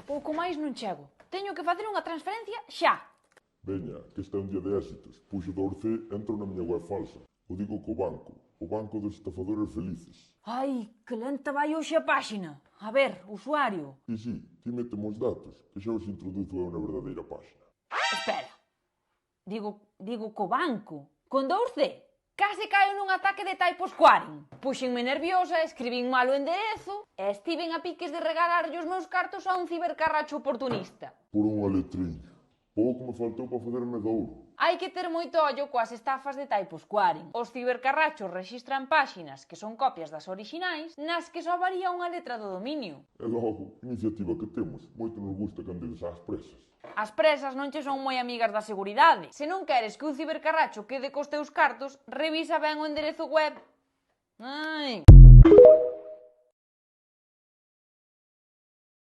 Pouco máis non chego. Teño que facer unha transferencia xa. Veña, que este é un día de éxitos. Puxo do Orce, entro na miña web falsa. O digo co banco dos estafadores felices. Ai, que lenta vai hoxe a páxina. A ver, usuario. Sí, ti meteme os datos, que xa os introduzo eu na verdadeira páxina. Espera. Digo co banco. Con 2C. Case caio nun ataque de typosquaring. Puxenme nerviosa, escribín mal o enderezo e estiven a piques de regalarlle os meus cartos a un cibercarracho oportunista. Por unha letriña. Pouco me faltou para facerme de ouro. Hai que ter moito ollo coas estafas de typosquaring. Os cibercarrachos rexistran páxinas que son copias das orixinais nas que só varía unha letra do dominio. E logo, iniciativa que temos, moito nos gusta que andedes ás presas. As presas non che son moi amigas da seguridade. Se non queres que un cibercarracho quede cos teus cartos, revisa ben o enderezo web. Ai...